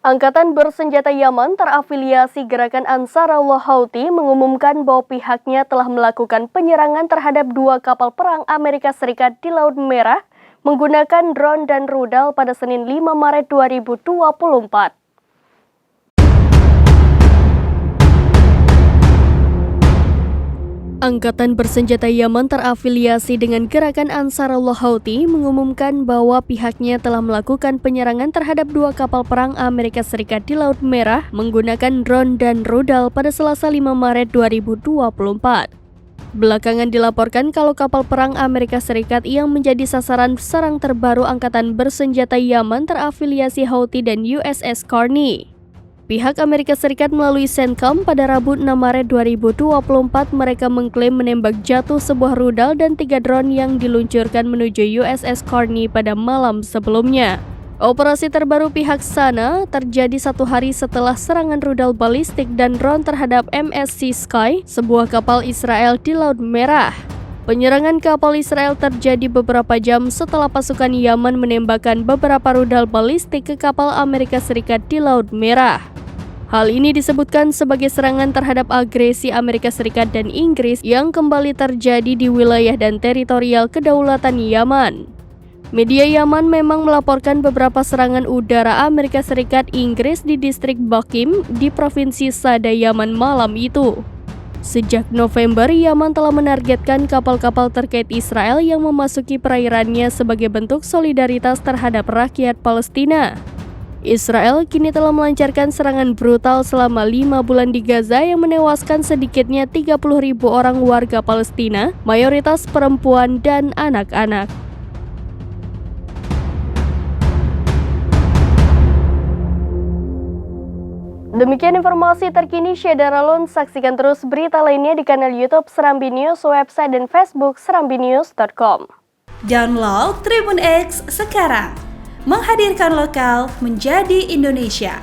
Angkatan bersenjata Yaman terafiliasi Gerakan Ansarullah Houthi mengumumkan bahwa pihaknya telah melakukan penyerangan terhadap 2 kapal perang Amerika Serikat di Laut Merah menggunakan drone dan rudal pada Senin 5 Maret 2024. Angkatan bersenjata Yaman terafiliasi dengan Gerakan Ansarullah Houthi mengumumkan bahwa pihaknya telah melakukan penyerangan terhadap 2 kapal perang Amerika Serikat di Laut Merah menggunakan drone dan rudal pada Selasa 5 Maret 2024. Belakangan dilaporkan kalau kapal perang Amerika Serikat yang menjadi sasaran serang terbaru Angkatan bersenjata Yaman terafiliasi Houthi dan USS Carney. Pihak Amerika Serikat melalui CENTCOM pada Rabu 6 Maret 2024 mereka mengklaim menembak jatuh sebuah rudal dan 3 drone yang diluncurkan menuju USS Carney pada malam sebelumnya. Operasi terbaru pihak sana terjadi 1 hari setelah serangan rudal balistik dan drone terhadap MSC Sky, sebuah kapal Israel di Laut Merah. Penyerangan kapal Israel terjadi beberapa jam setelah pasukan Yaman menembakkan beberapa rudal balistik ke kapal Amerika Serikat di Laut Merah. Hal ini disebutkan sebagai serangan terhadap agresi Amerika Serikat dan Inggris yang kembali terjadi di wilayah dan teritorial kedaulatan Yaman. Media Yaman memang melaporkan beberapa serangan udara Amerika Serikat Inggris di distrik Bakim di provinsi Sada Yaman malam itu. Sejak November, Yaman telah menargetkan kapal-kapal terkait Israel yang memasuki perairannya sebagai bentuk solidaritas terhadap rakyat Palestina. Israel kini telah melancarkan serangan brutal selama 5 bulan di Gaza yang menewaskan sedikitnya 30.000 orang warga Palestina, mayoritas perempuan dan anak-anak. Demikian informasi terkini Syedaralun. Saksikan terus berita lainnya di kanal YouTube Serambi News, website dan Facebook serambinews.com. Download Tribun X sekarang, menghadirkan lokal menjadi Indonesia.